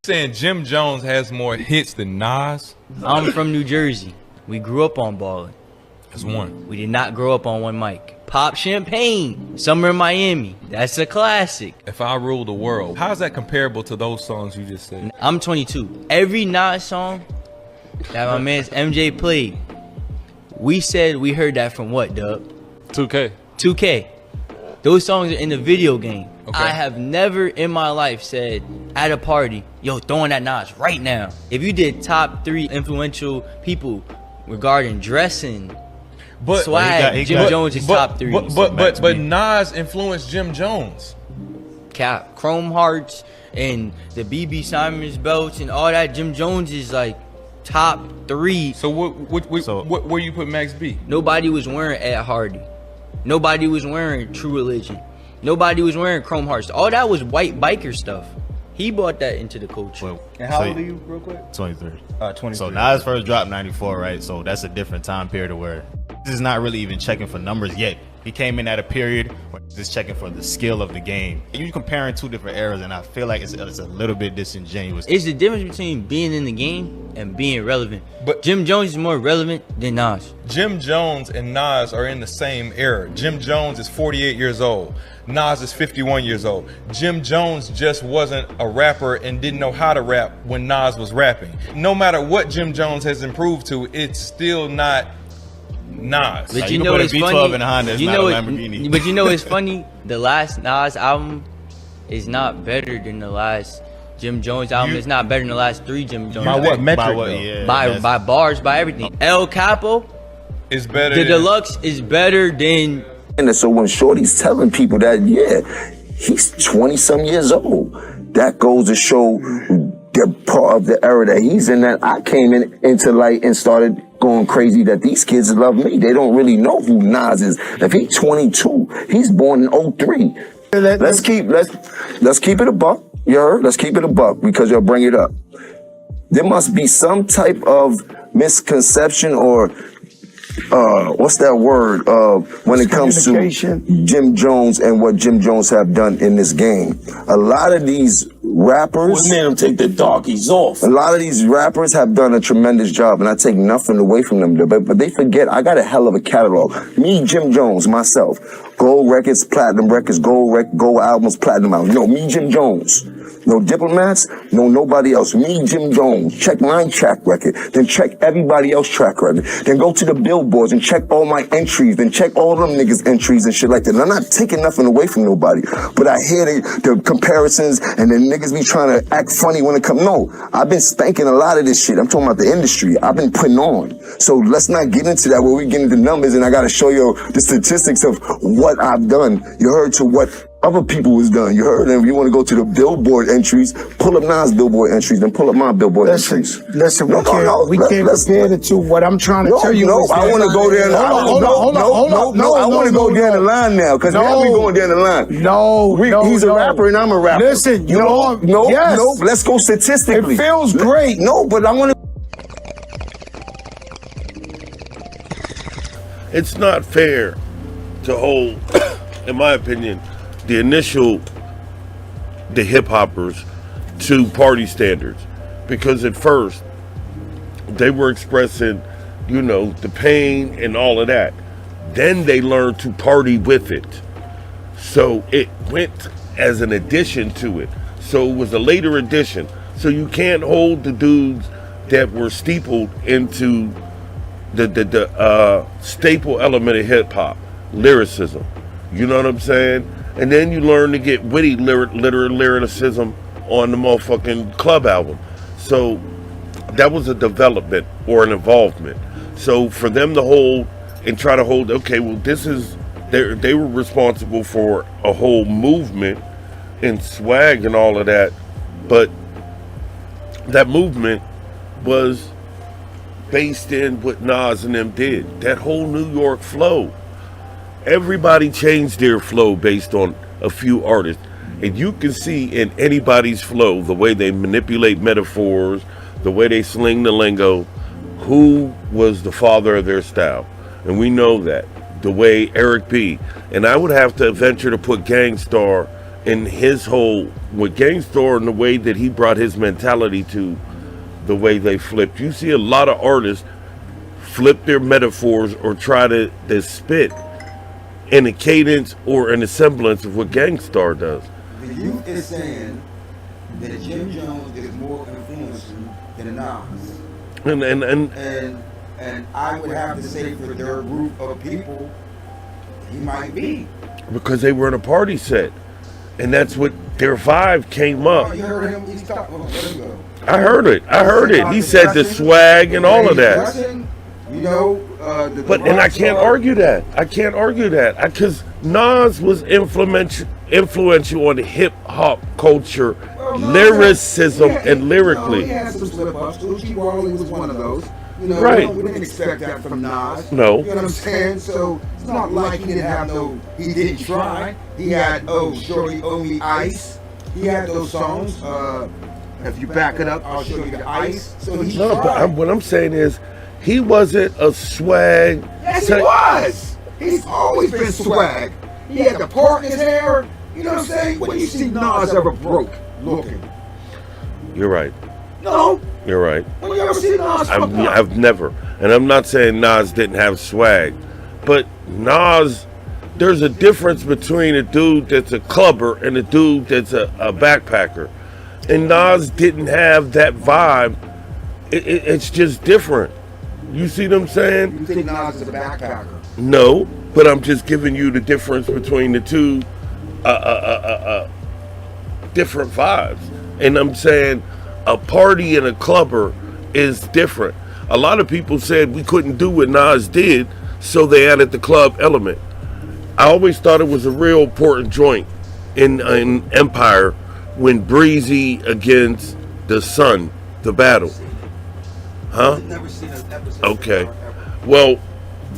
Saying Jim Jones has more hits than Nas? I'm from New Jersey. We grew up on Ballin'. That's one. We did not grow up on one mic. Pop Champagne, Summer in Miami. That's a classic. If I Rule the World. How's that comparable to those songs you just said? I'm 22. Every Nas song that my man's MJ played, we said we heard that from what, Dub? 2K. 2K. Those songs are in the video game. Okay. I have never in my life said at a party, yo, throwing that Nas right now. If you did top 3 influential people regarding dressing, But swag, Jim Jones is top 3. But Nas influenced Jim Jones. Cap, Chrome Hearts and the BB Simons belts and all that. Jim Jones is like top 3. So where you put Max B? Nobody was wearing Ed Hardy. Nobody was wearing True Religion. Nobody was wearing Chrome Hearts. All that was white biker stuff. He brought that into the culture. And how old are you, real quick? 23. 23. So Nas first dropped 94, right? So that's a different time period where this is not really even checking for numbers yet. He came in at a period where he's just checking for the skill of the game. You're comparing 2 different eras, and I feel like it's a little bit disingenuous. It's the difference between being in the game and being relevant. But Jim Jones is more relevant than Nas. Jim Jones and Nas are in the same era. Jim Jones is 48 years old. Nas is 51 years old. Jim Jones just wasn't a rapper and didn't know how to rap when Nas was rapping. No matter what Jim Jones has improved to, it's still not Nas. But Like, you can know put a it's V12 funny. in a Honda, it's You not know a it- Lamborghini. But you know it's funny. The last Nas album is not better than the last Jim Jones album. It's not better than the last 3 Jim Jones. By albums. what metric, By what, though? yeah, By that's- bars, by everything. El Capo, It's better the than deluxe is better than. And so when Shorty's telling people that, yeah, he's 20-some years old, that goes to show the part of the era that he's in, that I came into light and started going crazy, that these kids love me. They don't really know who Nas is. If he's 22, he's born in 03. Let's keep it a buck. You heard? Let's keep it a buck, because you'll bring it up. There must be some type of misconception or what's that word when it comes to Jim Jones and what Jim Jones have done in this game. A lot of these rappers, made them take the darkies off. a lot of these rappers have done a tremendous job, and I take nothing away from them, but they forget I got a hell of a catalog. Me, Jim Jones, myself, gold records, platinum records, gold albums, platinum albums. No, me, Jim Jones. No diplomats, no nobody else. Me, Jim Jones. Check my track record, then check everybody else's track record. Then go to the billboards and check all my entries, then check all them niggas' entries and shit like that. And I'm not taking nothing away from nobody, but I hear the comparisons and the niggas be trying to act funny when it comes. No, I've been spanking a lot of this shit. I'm talking about the industry. I've been putting on. So let's not get into that where we get into numbers and I gotta show you the statistics of what I've done. You heard to what other people was done. You heard them. You want to go to the billboard entries, pull up Nas billboard entries, then pull up my billboard entries. Listen, we can't compare the two. What I'm trying to tell you is I want to go there. I want to go down the line now, because now we going down the line. He's a rapper and I'm a rapper. Listen, no, let's go statistically. It feels great. No, but I want to. It's not fair to hold, in my opinion, the hip hoppers to party standards, because at first they were expressing, the pain and all of that. Then they learned to party with it. So it went as an addition to it. So it was a later addition. So you can't hold the dudes that were steepled into the staple element of hip hop, lyricism. You know what I'm saying? And then you learn to get witty lyricism on the motherfucking club album. So that was a development or an involvement. So for them to hold and try to hold, okay, well, this is, they were responsible for a whole movement and swag and all of that. But that movement was based in what Nas and them did. That whole New York flow. Everybody changed their flow based on a few artists. And you can see in anybody's flow, the way they manipulate metaphors, the way they sling the lingo, who was the father of their style. And we know that. The way Eric B. And I would have to venture to put Gang Starr in his whole with Gang Starr and the way that he brought his mentality to the way they flipped. You see a lot of artists flip their metaphors or try to spit in a cadence or in a semblance of what Gang Starr does. The youth is saying that Jim Jones is more influential than Nas. And I would have to say for their group of people, he might be. Because they were in a party set. And that's what their vibe came up. Oh, you heard him? He's talking. Oh, there you go. I heard it. He said the swag and all of that. You know, and I can't argue that. Because Nas was influential on hip hop culture, lyricism, and lyrically. He had some slip ups. Uchi Wally was one of those. You know, right. We didn't expect that from Nas. No. You know what I'm saying? So it's not like he didn't try. He had Shorty Owe Me Ice. He had those songs. If you back it up, I'll show you the ice. So he tried. But what I'm saying is, he wasn't a swag. Yes, he was. He's always been swag. He had the part in his hair. You know what I'm saying? When you see Nas ever broke looking? You're right. No. You're right. When you ever see Nas I've never. And I'm not saying Nas didn't have swag. But Nas, there's a difference between a dude that's a clubber and a dude that's a backpacker. And Nas didn't have that vibe. It's just different. You see what I'm saying? You think Nas is a backpacker? No, but I'm just giving you the difference between the two different vibes. And I'm saying a party and a clubber is different. A lot of people said we couldn't do what Nas did, so they added the club element. I always thought it was a real important joint in Empire when Breezy against the Sun, the battle. Huh? Never seen an episode. Okay. Well,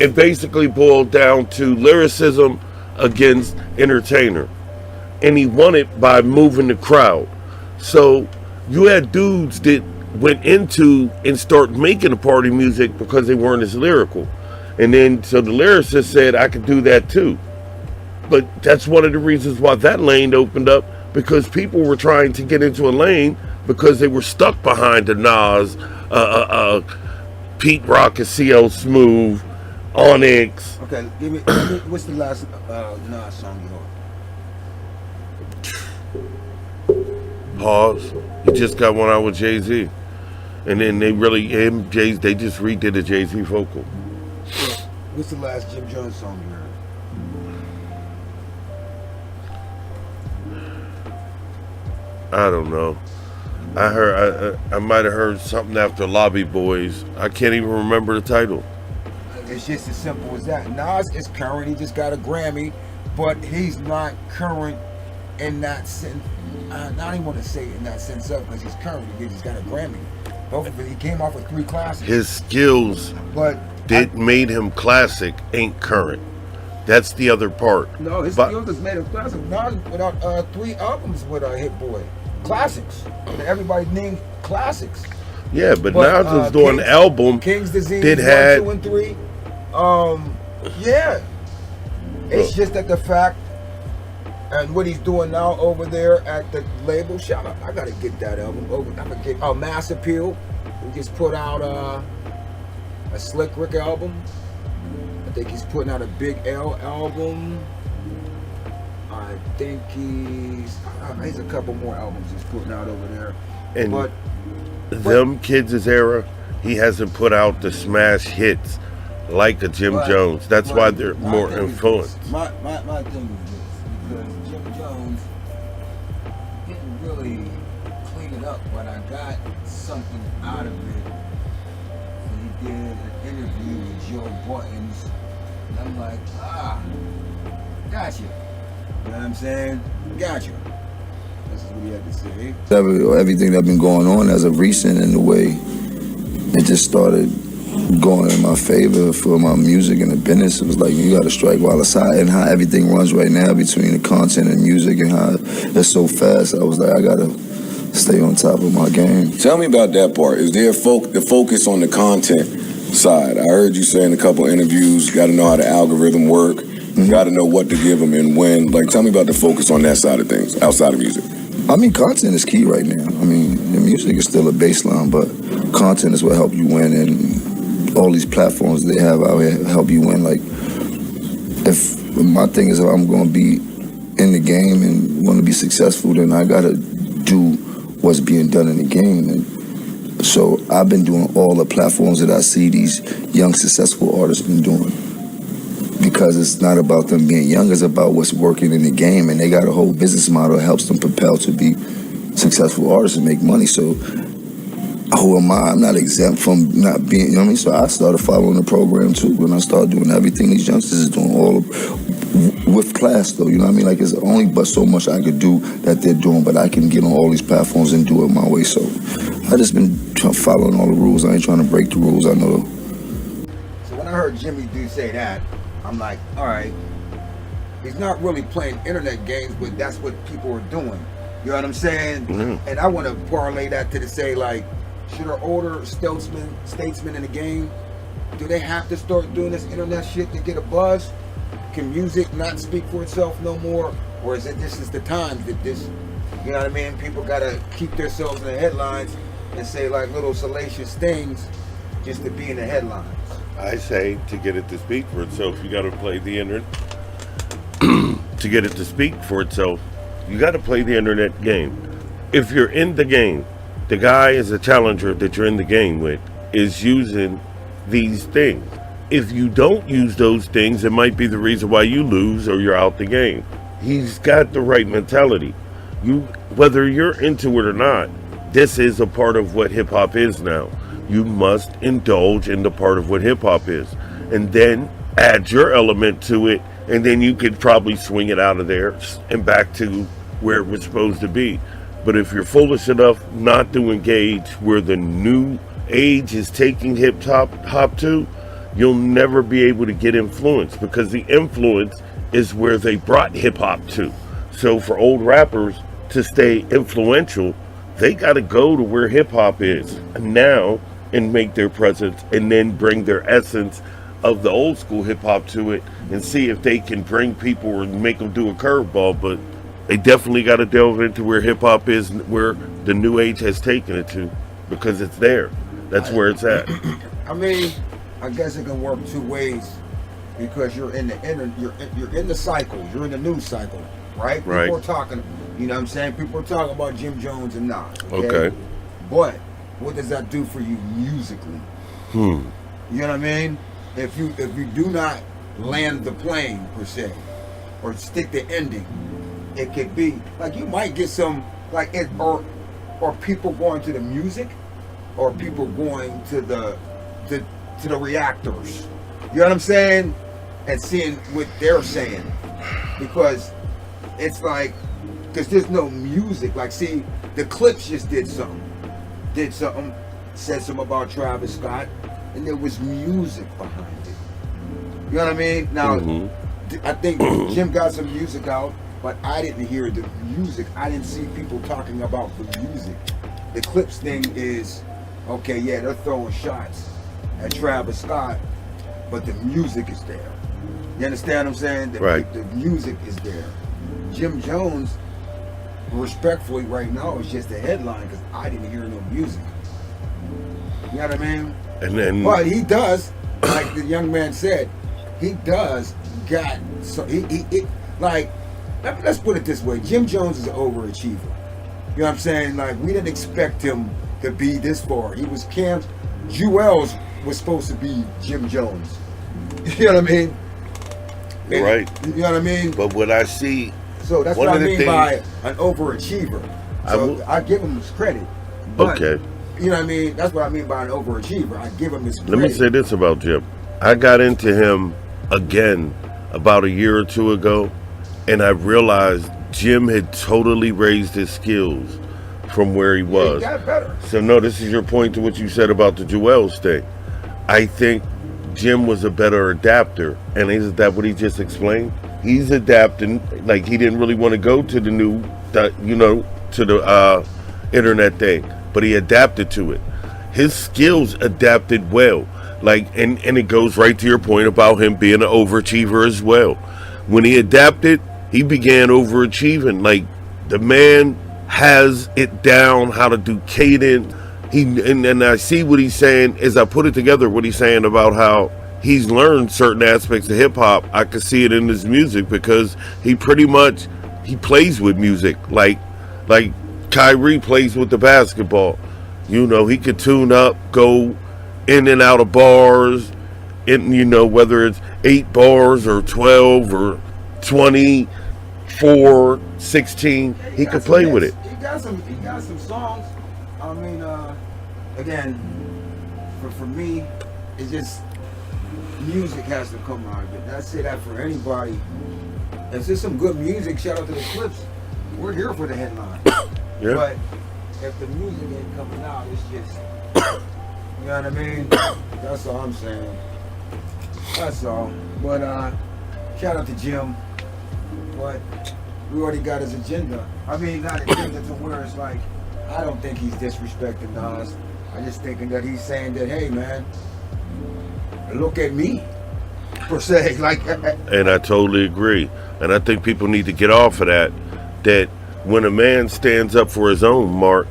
it basically boiled down to lyricism against entertainer. And he won it by moving the crowd. So you had dudes that went into and start making the party music because they weren't as lyrical. And then so the lyricist said, I could do that too. But that's one of the reasons why that lane opened up, because people were trying to get into a lane because they were stuck behind the Nas, Pete Rock and CL Smooth, Onyx. Okay, give me what's the last Nas song you heard? Pause. He just got one out with Jay-Z. And then they just redid a Jay-Z vocal. What's the last Jim Jones song you heard? I don't know. I might have heard something after Lobby Boys. I can't even remember the title. It's just as simple as that. Nas is current. He just got a Grammy, but he's not current in that sense. I don't even want to say in that sense of, because he's current. He's got a Grammy. Both of it. He came off with 3 classics. His skills made him classic, ain't current. That's the other part. No, his skills has made him classic. Nas put out 3 albums with Hit Boy. Classics. Everybody named classics. Yeah, but Nas was doing an album. King's Disease, did 1, had 2, and 3. Yeah. It's just that the fact and what he's doing now over there at the label. Shout out! I gotta get that album over. I forget. Mass Appeal. We just put out a Slick Rick album. I think he's putting out a Big L album. I think he's a couple more albums he's putting out over there. And them kids' era, he hasn't put out the smash hits like a Jim Jones. That's why they're more influenced. My thing is this, because Jim Jones didn't really clean it up, but I got something out of it. So he did an interview with Joe Buttons, and I'm like, gotcha. You know what I'm saying? Gotcha. This is what he had to say. Everything that's been going on as of recent, in the way it just started going in my favor for my music and the business. It was like, you got to strike while it's hot, and how everything runs right now between the content and music and how it's so fast. I was like, I got to stay on top of my game. Tell me about that part. Is there the focus on the content side? I heard you say in a couple interviews, you got to know how the algorithm work. Got to know what to give them and when. Like, tell me about the focus on that side of things, outside of music. I mean, content is key right now. I mean, the music is still a baseline, but content is what help you win, and all these platforms they have out here help you win. Like, if my thing is, if I'm going to be in the game and want to be successful, then I got to do what's being done in the game. And so I've been doing all the platforms that I see these young, successful artists been doing. Because it's not about them being young, it's about what's working in the game, and they got a whole business model that helps them propel to be successful artists and make money. So who am I? I'm not exempt from not being, you know what I mean? So I started following the program too, and I started doing everything these youngsters is doing, all with class though, you know what I mean? Like, it's only but so much I could do that they're doing, but I can get on all these platforms and do it my way. So I just been following all the rules. I ain't trying to break the rules, I know. So when I heard Jimmy do say that, I'm like, all right, he's not really playing internet games, but that's what people are doing. You know what I'm saying? Mm-hmm. And I want to parlay that to say, like, should our older statesmen in the game, do they have to start doing this internet shit to get a buzz? Can music not speak for itself no more? Or is it this is the time that this, you know what I mean? People got to keep themselves in the headlines and say, like, little salacious things just to be in the headlines. I say to get it to speak for itself, you got to play the internet. To get it to speak for itself, you got to play the internet game. If you're in the game, the guy is a challenger that you're in the game with is using these things. If you don't use those things, it might be the reason why you lose or you're out the game. He's got the right mentality. Whether you're into it or not, this is a part of what hip hop is now. You must indulge in the part of what hip hop is, and then add your element to it, and then you could probably swing it out of there and back to where it was supposed to be. But if you're foolish enough not to engage where the new age is taking hip hop to, you'll never be able to get influence, because the influence is where they brought hip hop to. So for old rappers to stay influential, they got to go to where hip hop is now and make their presence, and then bring their essence of the old school hip hop to it, and see if they can bring people or make them do a curveball. But they definitely got to delve into where hip hop is, and where the new age has taken it to, because it's there. That's where it's at. I mean, I guess it can work two ways, because you're in the cycle, you're in the news cycle, right? Right. People are talking, you know what I'm saying? People are talking about Jim Jones and Nas. Okay. But what does that do for you musically? You know what I mean? If you do not land the plane per se, or stick the ending, it could be like you might get some like it, or people going to the music, or people going to the reactors. You know what I'm saying? And seeing what they're saying, because it's like, because there's no music. Like, see, the Clips just did something, said something about Travis Scott, and there was music behind it. You know what I mean? Now, I think Jim got some music out, but I didn't hear the music. I didn't see people talking about the music. The Clips thing is, okay, yeah, they're throwing shots at Travis Scott, but the music is there. You understand what I'm saying? Right. The music is there. Jim Jones, respectfully right now, is just a headline, because I didn't hear no music. You know what I mean? And then, but he does, like the young man said, he does got, so he like, let's put it this way, Jim Jones is an overachiever. You know what I'm saying? Like, we didn't expect him to be this far. He was camped. Jewels was supposed to be Jim Jones. You know what I mean? And, right. You know what I mean? But what I see, so that's what I mean by an overachiever. So I give him his credit. But, okay. You know what I mean? That's what I mean by an overachiever. I give him his credit. Let me say this about Jim. I got into him again about a year or two ago, and I realized Jim had totally raised his skills from where he was. He got better. So no, this is your point to what you said about the Jewels thing. I think Jim was a better adapter, and isn't that what he just explained? He's adapting, like he didn't really want to go to the new, to the internet thing, but he adapted to it. His skills adapted well, like, and it goes right to your point about him being an overachiever as well. when he adapted, he began overachieving. Like, the man has it down how to do cadence. And I see what he's saying as I put it together, what he's saying about how he's learned certain aspects of hip hop. I could see it in his music because he plays with music like Kyrie plays with the basketball. You know, he could tune up, go in and out of bars, and you know, whether it's 8 bars or 12 or 24, 16, he could play with it. He got some songs. I mean, again, for me, it's just music has to come out of it. I say that for anybody. If there's some good music, shout out to the Clips. We're here for the headline. Yeah. But if the music ain't coming out, it's just, you know what I mean? That's all I'm saying. That's all. But shout out to Jim. But we already got his agenda. I mean, not agenda to where it's like, I don't think he's disrespecting Nas. I just thinking that he's saying that, hey man, look at me, per se. Like, and I totally agree. And I think people need to get off of that. That when a man stands up for his own, Mark,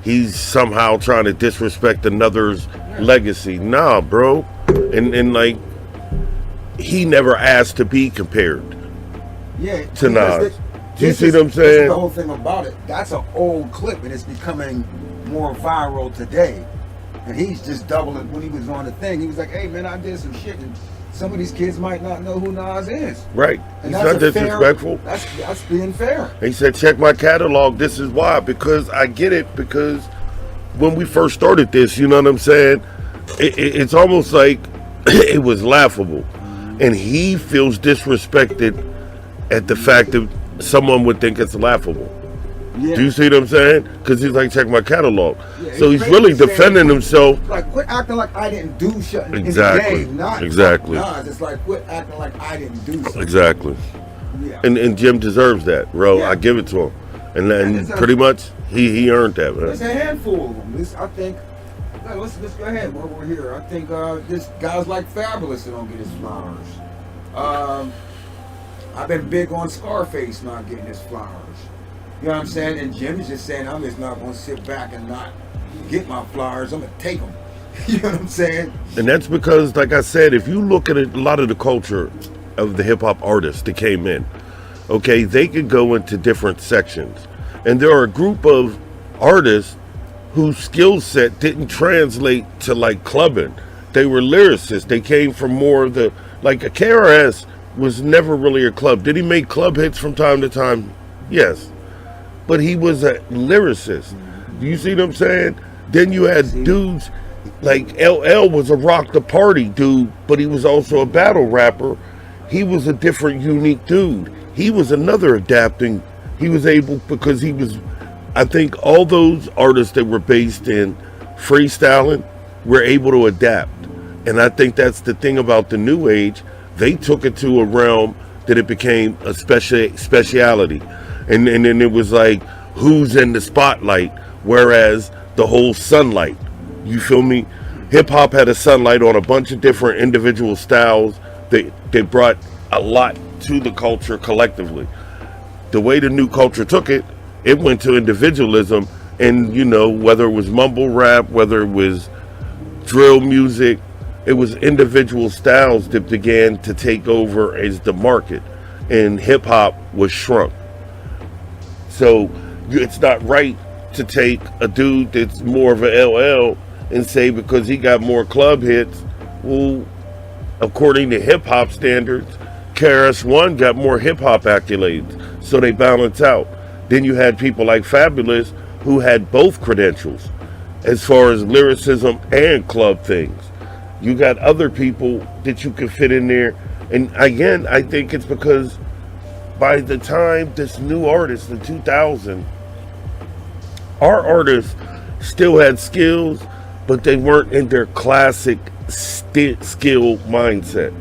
he's somehow trying to disrespect another's legacy. Nah, bro. And like, he never asked to be compared to Nas. Do you see what I'm saying? The whole thing about it, that's an old clip and it's becoming more viral today. And he's just doubling. When he was on the thing, he was like, hey man, I did some shit and some of these kids might not know who Nas is. Right. And he's not disrespectful. That's being fair. He said, check my catalog. This is why. Because I get it. Because when we first started this, you know what I'm saying? It's almost like it was laughable. And he feels disrespected at the fact that someone would think it's laughable. Yeah. Do you see what I'm saying? Because he's like, check my catalog. Yeah, so he's really defending himself. Like, quit acting like I didn't do shit in Exactly. the game. Not Exactly. Nas. It's like, quit acting like I didn't do something. Exactly. Yeah. And Jim deserves that, bro. Yeah. I give it to him. And it's pretty much, he earned that, man. There's a handful of them. I think, let's go ahead while we're here. I think this guys like Fabulous that don't get his flowers. I've been big on Scarface not getting his flowers. You know what I'm saying? And Jim is just saying, I'm just not going to sit back and not get my flowers. I'm going to take them. You know what I'm saying? And that's because, like I said, if you look at a lot of the culture of the hip-hop artists that came in, okay, they could go into different sections. And there are a group of artists whose skill set didn't translate to, like, clubbing. They were lyricists. They came from more of the, like, a KRS was never really a club. Did he make club hits from time to time? Yes. But he was a lyricist. Do you see what I'm saying? Then you had dudes like LL was a rock the party dude, but he was also a battle rapper. He was a different, unique dude. He was another adapting. He was able, because he was, I think all those artists that were based in freestyling were able to adapt. And I think that's the thing about the new age. They took it to a realm that it became a speciality. And then it was like, who's in the spotlight? Whereas the whole sunlight, you feel me? Hip hop had a sunlight on a bunch of different individual styles. They brought a lot to the culture collectively. The way the new culture took it, it went to individualism. And, you know, whether it was mumble rap, whether it was drill music, it was individual styles that began to take over as the market. And hip hop was shrunk. So it's not right to take a dude that's more of a LL and say because he got more club hits, well, according to hip hop standards, KRS-One got more hip hop accolades, so they balance out. Then you had people like Fabulous who had both credentials as far as lyricism and club things. You got other people that you can fit in there, and again, I think it's because by the time this new artist in 2000, our artists still had skills, but they weren't in their classic skill mindset.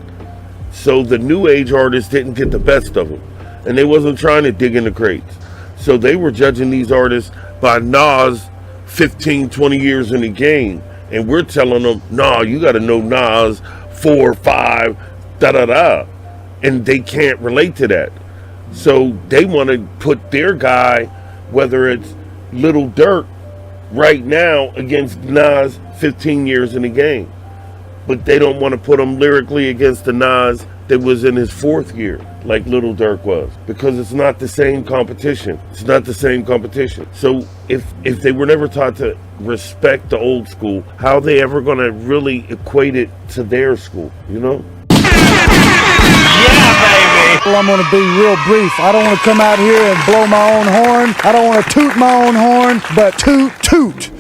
So the new age artists didn't get the best of them, and they wasn't trying to dig in the crates. So they were judging these artists by Nas 15, 20 years in the game, and we're telling them, nah, you got to know Nas 4, 5, da-da-da. and they can't relate to that. So they want to put their guy, whether it's Little Durk right now against Nas 15 years in the game. But they don't want to put him lyrically against the Nas that was in his 4th year, like Little Durk was, because it's not the same competition. It's not the same competition. So if they were never taught to respect the old school, how are they ever going to really equate it to their school, you know? Well, I'm going to be real brief. I don't want to come out here and blow my own horn. I don't want to toot my own horn, but toot, toot.